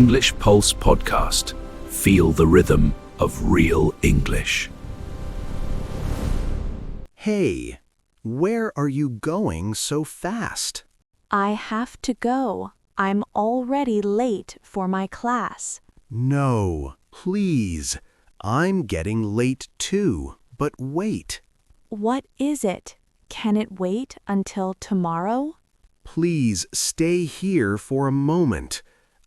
English Pulse Podcast. Feel the rhythm of real English. Hey, where are you going so fast? I have to go. I'm already late for my class. No, please. I'm getting late too, but wait. What is it? Can it wait until tomorrow? Please stay here for a moment.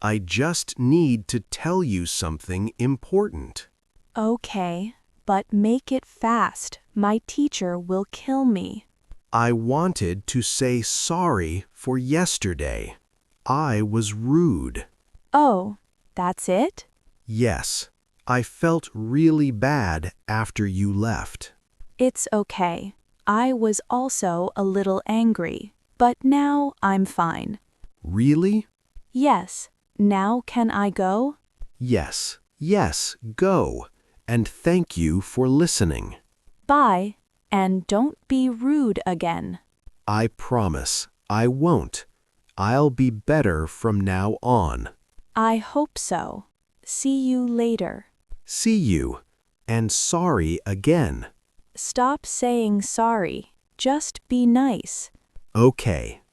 I just need to tell you something important. Okay, but make it fast. My teacher will kill me. I wanted to say sorry for yesterday. I was rude. Oh, that's it? Yes, I felt really bad after you left. It's okay. I was also a little angry, but now I'm fine. Really? Yes. Now can I go? Yes, go. And thank you for listening. Bye, and don't be rude again. I promise I won't. I'll be better from now on. I hope so. See you later. See you. And sorry again. Stop saying sorry. Just be nice. Okay,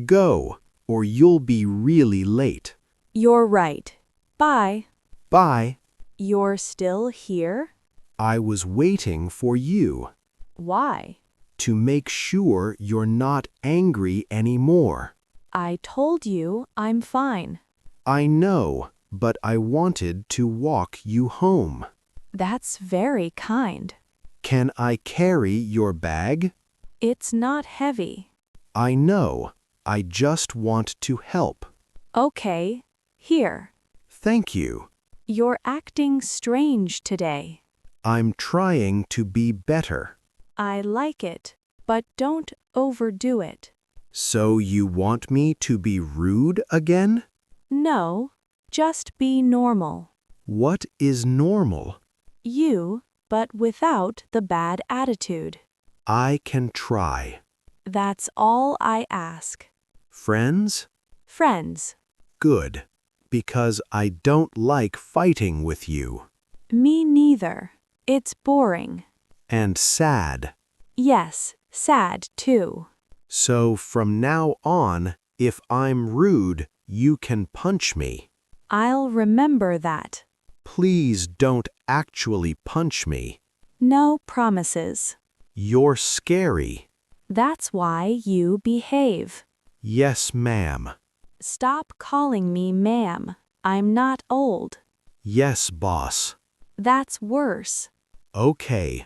go, or you'll be really late. You're right. Bye. Bye. You're still here? I was waiting for you. Why? To make sure you're not angry anymore. I told you I'm fine. I know, but I wanted to walk you home. That's very kind. Can I carry your bag? It's not heavy. I know. I just want to help. Okay, here. Thank you. You're acting strange today. I'm trying to be better. I like it, but don't overdo it. So you want me to be rude again? No, just be normal. What is normal? You, but without the bad attitude. I can try. That's all I ask. Friends? Friends. Good, because I don't like fighting with you. Me neither. It's boring. And sad. Yes, sad too. So from now on, if I'm rude, you can punch me. I'll remember that. Please don't actually punch me. No promises. You're scary. That's why you behave. Yes, ma'am. Stop calling me ma'am. I'm not old. Yes, boss. That's worse. Okay,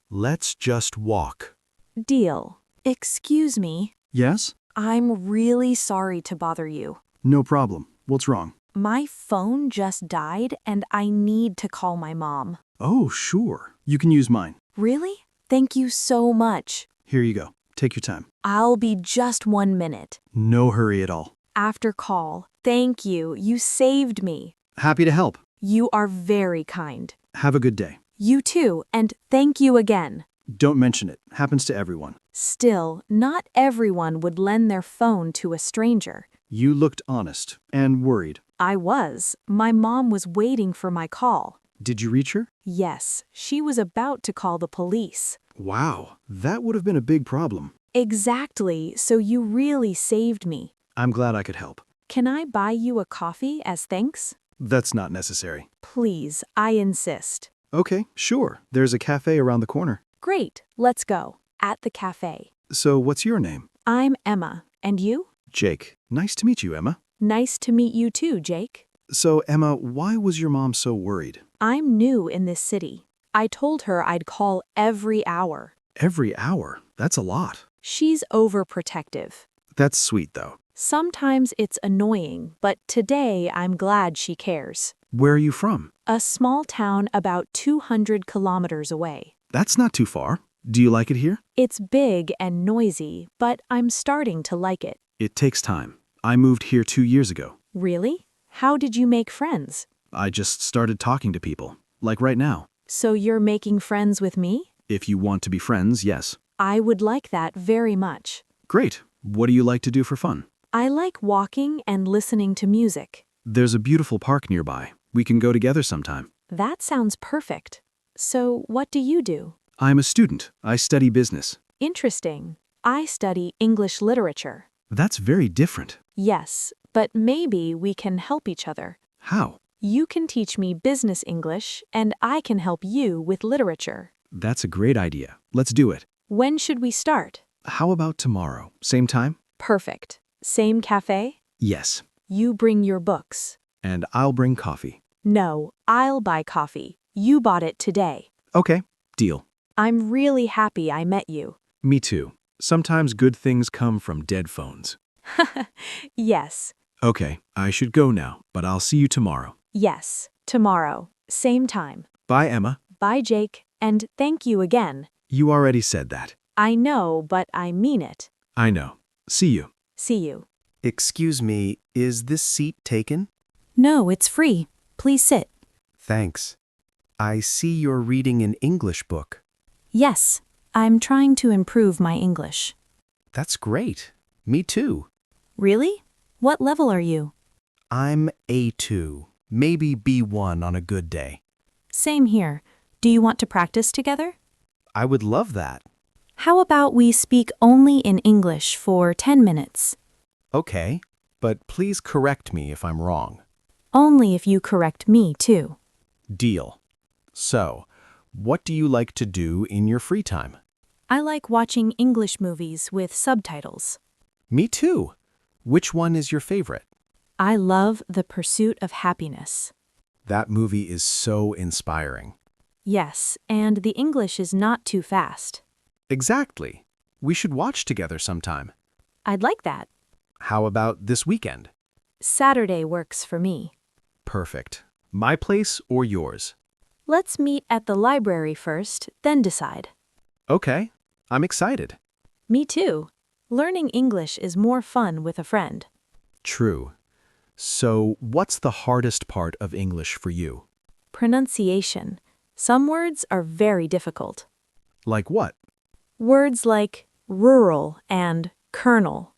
let's just walk. Deal. Excuse me. Yes? I'm really sorry to bother you. No problem. What's wrong? My phone just died and I need to call my mom. Oh, sure. You can use mine. Really? Thank you so much. Here you go. Take your time. I'll be just 1 minute. No hurry at all. After call. Thank you. You saved me. Happy to help. You are very kind. Have a good day. You too, and thank you again. Don't mention it. Happens to everyone. Still, not everyone would lend their phone to a stranger. You looked honest and worried. I was. My mom was waiting for my call. Did you reach her? Yes, she was about to call the police. Wow, that would have been a big problem. Exactly, so you really saved me. I'm glad I could help. Can I buy you a coffee as thanks? That's not necessary. Please, I insist. Okay, sure. There's a cafe around the corner. Great, let's go. At the cafe. So what's your name? I'm Emma. And you? Jake. Nice to meet you, Emma. Nice to meet you too, Jake. So, Emma, why was your mom so worried? I'm new in this city. I told her I'd call every hour. Every hour? That's a lot. She's overprotective. That's sweet, though. Sometimes it's annoying, but today I'm glad she cares. Where are you from? A small town about 200 kilometers away. That's not too far. Do you like it here? It's big and noisy, but I'm starting to like it. It takes time. I moved here 2 years ago. Really? How did you make friends? I just started talking to people, like right now. So you're making friends with me? If you want to be friends, yes. I would like that very much. Great. What do you like to do for fun? I like walking and listening to music. There's a beautiful park nearby. We can go together sometime. That sounds perfect. So, what do you do? I'm a student. I study business. Interesting. I study English literature. That's very different. Yes, but maybe we can help each other. How? You can teach me business English, and I can help you with literature. That's a great idea. Let's do it. When should we start? How about tomorrow? Same time? Perfect. Same cafe? Yes. You bring your books. And I'll bring coffee. No, I'll buy coffee. You bought it today. Okay. Deal. I'm really happy I met you. Me too. Sometimes good things come from dead phones. Yes, Okay, I should go now, but I'll see you tomorrow. yes, tomorrow, same time. Bye, Emma. Bye, Jake, and thank you again. You already said that. I know, but I mean it. I know. See you. See you. Excuse me, is this seat taken? No, it's free. Please sit. Thanks. I see you're reading an English book. Yes, I'm trying to improve my English. That's great. Me too. Really? What level are you? I'm A2, maybe B1 on a good day. Same here. Do you want to practice together? I would love that. How about we speak only in English for 10 minutes? Okay, but please correct me if I'm wrong. Only if you correct me, too. Deal. So, what do you like to do in your free time? I like watching English movies with subtitles. Me too. Which one is your favorite? I love The Pursuit of Happiness. That movie is so inspiring. Yes, and the English is not too fast. Exactly. We should watch together sometime. I'd like that. How about this weekend? Saturday works for me. Perfect. My place or yours? Let's meet at the library first, then decide. Okay, I'm excited. Me too. Learning English is more fun with a friend. True. So, what's the hardest part of English for you? Pronunciation. Some words are very difficult. Like what? Words like rural and kernel.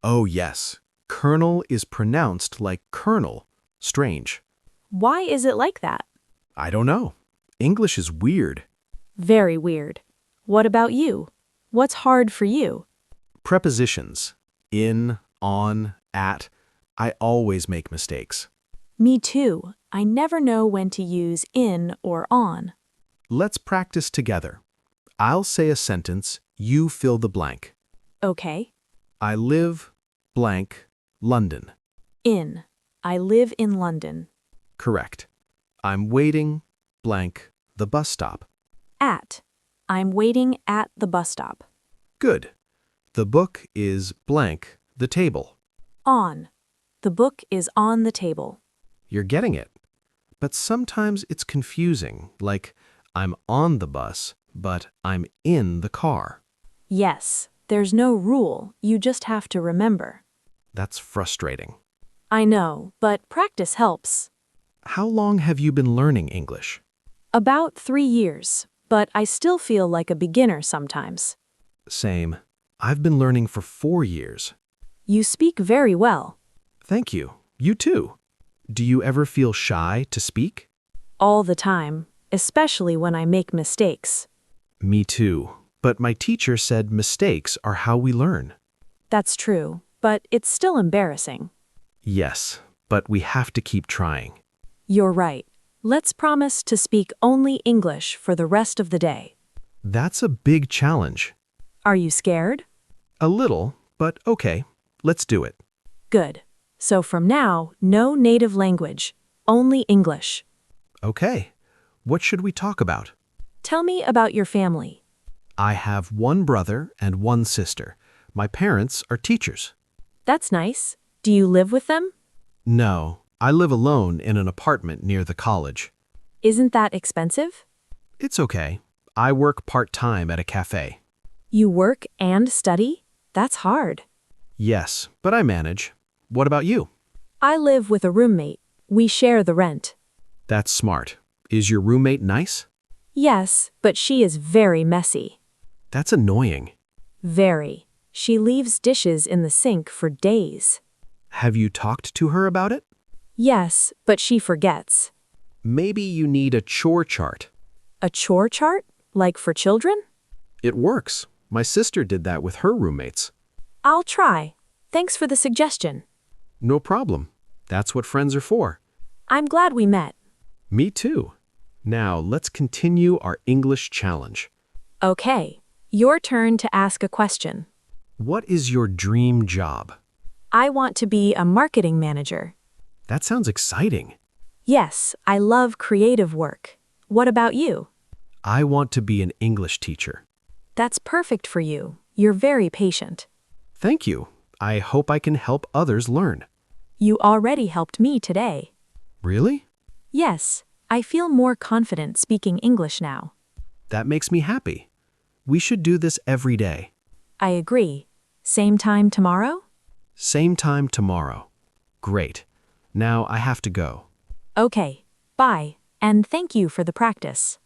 Oh, yes. Colonel is pronounced like colonel. Strange. Why is it like that? I don't know. English is weird. Very weird. What about you? What's hard for you? Prepositions. In, on, at. I always make mistakes. Me too. I never know when to use in or on. Let's practice together. I'll say a sentence, you fill the blank. Okay. I live, blank, London. In. I live in London. Correct. I'm waiting, blank, the bus stop. At. I'm waiting at the bus stop. Good. The book is blank, the table. On. The book is on the table. You're getting it. But sometimes it's confusing, like I'm on the bus, but I'm in the car. Yes, there's no rule. You just have to remember. That's frustrating. I know, but practice helps. How long have you been learning English? About 3 years, but I still feel like a beginner sometimes. Same. I've been learning for 4 years. You speak very well. Thank you. You too. Do you ever feel shy to speak? All the time, especially when I make mistakes. Me too. But my teacher said mistakes are how we learn. That's true, but it's still embarrassing. Yes, but we have to keep trying. You're right. Let's promise to speak only English for the rest of the day. That's a big challenge. Are you scared? A little, but okay. Let's do it. Good. So from now, no native language, only English. Okay. What should we talk about? Tell me about your family. I have one brother and one sister. My parents are teachers. That's nice. Do you live with them? No, I live alone in an apartment near the college. Isn't that expensive? It's okay. I work part-time at a cafe. You work and study? That's hard. Yes, but I manage. What about you? I live with a roommate. We share the rent. That's smart. Is your roommate nice? Yes, but she is very messy. That's annoying. Very. She leaves dishes in the sink for days. Have you talked to her about it? Yes, but she forgets. Maybe you need a chore chart. A chore chart? Like for children? It works. My sister did that with her roommates. I'll try. Thanks for the suggestion. No problem. That's what friends are for. I'm glad we met. Me too. Now, let's continue our English challenge. Okay, your turn to ask a question. What is your dream job? I want to be a marketing manager. That sounds exciting. Yes, I love creative work. What about you? I want to be an English teacher. That's perfect for you. You're very patient. Thank you. I hope I can help others learn. You already helped me today. Really? Yes, I feel more confident speaking English now. That makes me happy. We should do this every day. I agree. Same time tomorrow? Same time tomorrow. Great. Now I have to go. Okay, bye, and thank you for the practice.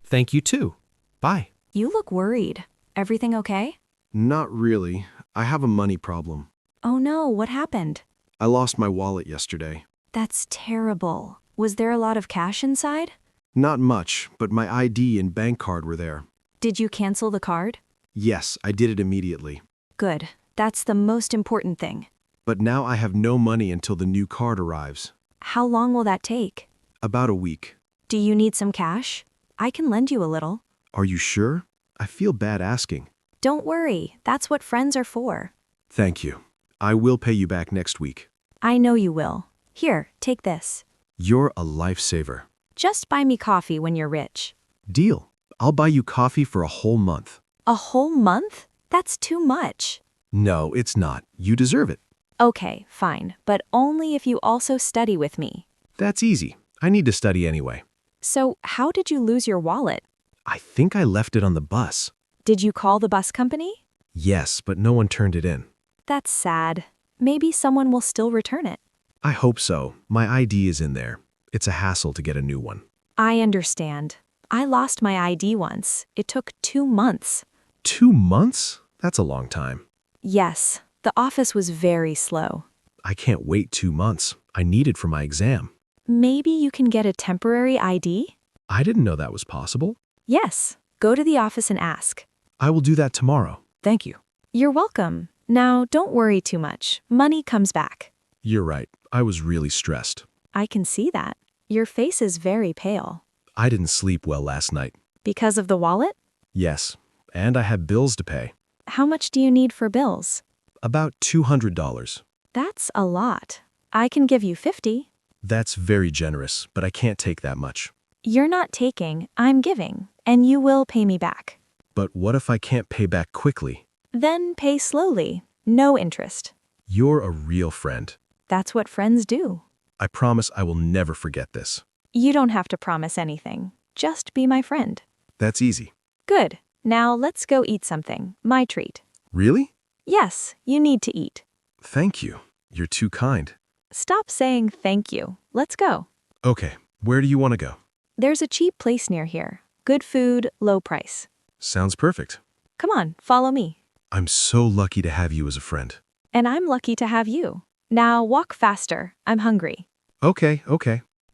Thank you too. Bye. You look worried. Everything okay? Not really. I have a money problem. Oh no, what happened? I lost my wallet yesterday. That's terrible. Was there a lot of cash inside? Not much, but my ID and bank card were there. Did you cancel the card? Yes, I did it immediately. Good. That's the most important thing. But now I have no money until the new card arrives. How long will that take? About a week. Do you need some cash? I can lend you a little. Are you sure? I feel bad asking. Don't worry, that's what friends are for. Thank you. I will pay you back next week. I know you will. Here, take this. You're a lifesaver. Just buy me coffee when you're rich. Deal. I'll buy you coffee for a whole month. A whole month? That's too much. No, it's not. You deserve it. Okay, fine, but only if you also study with me. That's easy. I need to study anyway. So, how did you lose your wallet? I think I left it on the bus. Did you call the bus company? Yes, but no one turned it in. That's sad. Maybe someone will still return it. I hope so. My ID is in there. It's a hassle to get a new one. I understand. I lost my ID once. It took 2 months. 2 months? That's a long time. Yes, the office was very slow. I can't wait 2 months. I need it for my exam. Maybe you can get a temporary ID? I didn't know that was possible. Yes, go to the office and ask. I will do that tomorrow. Thank you. You're welcome. Now, don't worry too much. Money comes back. You're right. I was really stressed. I can see that. Your face is very pale. I didn't sleep well last night. Because of the wallet? Yes, and I had bills to pay. How much do you need for bills? About $200. That's a lot. I can give you 50. That's very generous, but I can't take that much. You're not taking, I'm giving, and you will pay me back. But what if I can't pay back quickly? Then pay slowly. No interest. You're a real friend. That's what friends do. I promise I will never forget this. You don't have to promise anything. Just be my friend. That's easy. Good. Now let's go eat something. My treat. Really? Yes, you need to eat. Thank you. You're too kind. Stop saying thank you. Let's go. Okay, where do you want to go? There's a cheap place near here. Good food, low price. Sounds perfect. Come on, follow me. I'm so lucky to have you as a friend. And I'm lucky to have you. Now walk faster. I'm hungry. Okay.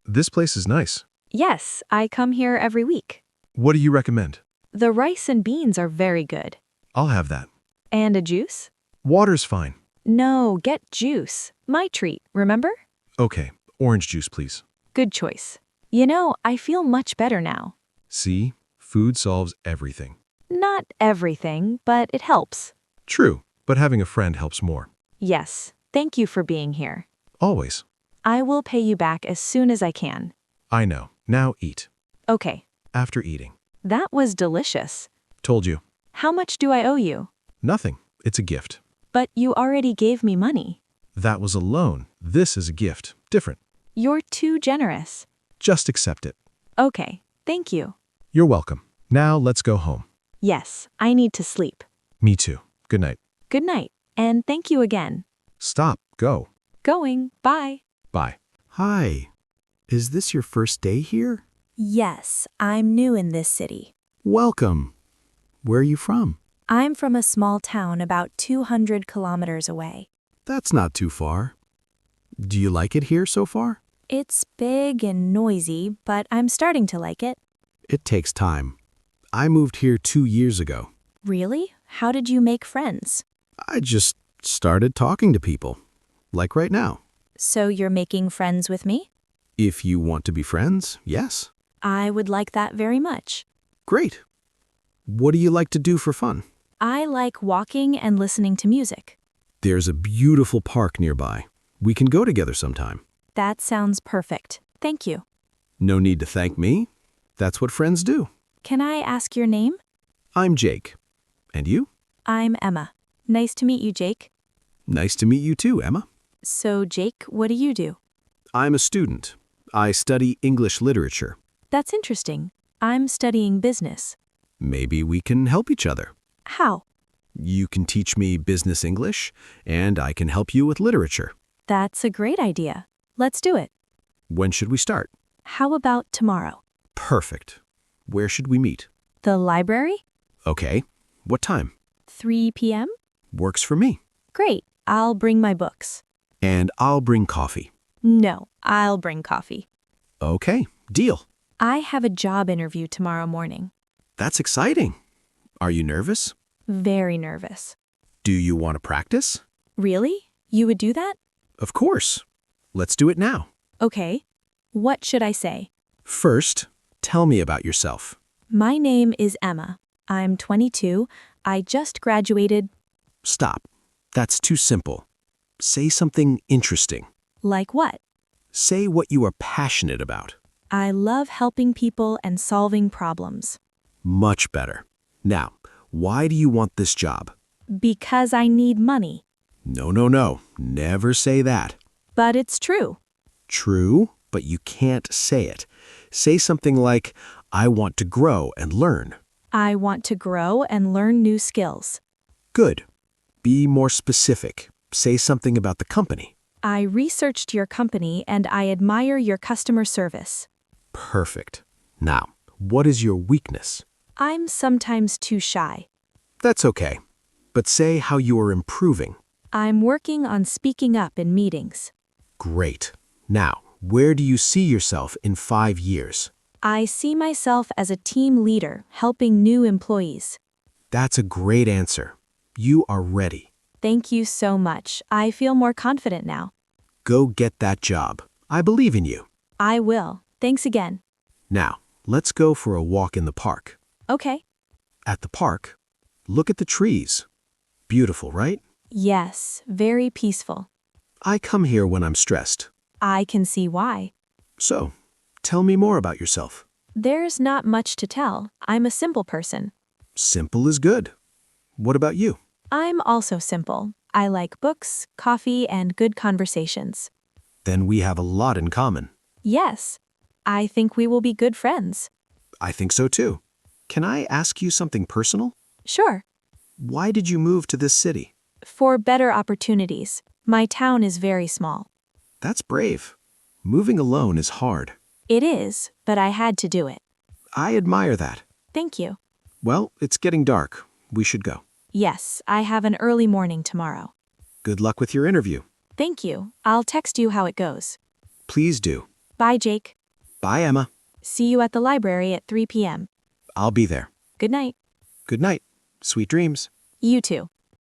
This place is nice. Yes, I come here every week. What do you recommend? The rice and beans are very good. I'll have that. And a juice? Water's fine. No, get juice. My treat, remember? Okay, orange juice, please. Good choice. You know, I feel much better now. See, food solves everything. Not everything, but it helps. True, but having a friend helps more. Yes, thank you for being here. Always. I will pay you back as soon as I can. I know. Now eat. Okay. After eating. That was delicious. Told you. How much do I owe you? Nothing. It's a gift. But you already gave me money. That was a loan. This is a gift. Different. You're too generous. Just accept it. Okay, thank you. You're welcome. Now let's go home. Yes, I need to sleep. Me too. Good night. Good night, and thank you again. Stop. Go. Going, bye. Bye. Hi. Is this your first day here? Yes, I'm new in this city. Welcome. Where are you from? I'm from a small town about 200 kilometers away. That's not too far. Do you like it here so far? It's big and noisy, but I'm starting to like it. It takes time. I moved here 2 years ago. Really? How did you make friends? I just started talking to people, like right now. So you're making friends with me? If you want to be friends, yes. I would like that very much. Great. What do you like to do for fun? I like walking and listening to music. There's a beautiful park nearby. We can go together sometime. That sounds perfect. Thank you. No need to thank me. That's what friends do. Can I ask your name? I'm Jake. And you? I'm Emma. Nice to meet you, Jake. Nice to meet you too, Emma. So, Jake, what do you do? I'm a student. I study English literature. That's interesting. I'm studying business. Maybe we can help each other. How? You can teach me business English, and I can help you with literature. That's a great idea. Let's do it. When should we start? How about tomorrow? Perfect. Where should we meet? The library? Okay. What time? 3 p.m.? Works for me. Great. I'll bring my books. And I'll bring coffee. No, I'll bring coffee. Okay. Deal. I have a job interview tomorrow morning. That's exciting. Are you nervous? Very nervous. Do you want to practice? Really? You would do that? Of course. Let's do it now. Okay. What should I say? First, tell me about yourself. My name is Emma. I'm 22. I just graduated. Stop. That's too simple. Say something interesting. Like what? Say what you are passionate about. I love helping people and solving problems. Much better. Now, why do you want this job? Because I need money. No. Never say that. But it's true. True, but you can't say it. Say something like, I want to grow and learn. I want to grow and learn new skills. Good. Be more specific. Say something about the company. I researched your company and I admire your customer service. Perfect. Now, what is your weakness? I'm sometimes too shy. That's okay. But say how you are improving. I'm working on speaking up in meetings. Great. Now, where do you see yourself in 5 years? I see myself as a team leader helping new employees. That's a great answer. You are ready. Thank you so much. I feel more confident now. Go get that job. I believe in you. I will. Thanks again. Now, let's go for a walk in the park. Okay. At the park, look at the trees. Beautiful, right? Yes, very peaceful. I come here when I'm stressed. I can see why. So, tell me more about yourself. There's not much to tell. I'm a simple person. Simple is good. What about you? I'm also simple. I like books, coffee, and good conversations. Then we have a lot in common. Yes. I think we will be good friends. I think so too. Can I ask you something personal? Sure. Why did you move to this city? For better opportunities. My town is very small. That's brave. Moving alone is hard. It is, but I had to do it. I admire that. Thank you. Well, it's getting dark. We should go. Yes, I have an early morning tomorrow. Good luck with your interview. Thank you. I'll text you how it goes. Please do. Bye, Jake. Bye, Emma. See you at the library at 3 p.m. I'll be there. Good night. Good night. Sweet dreams. You too.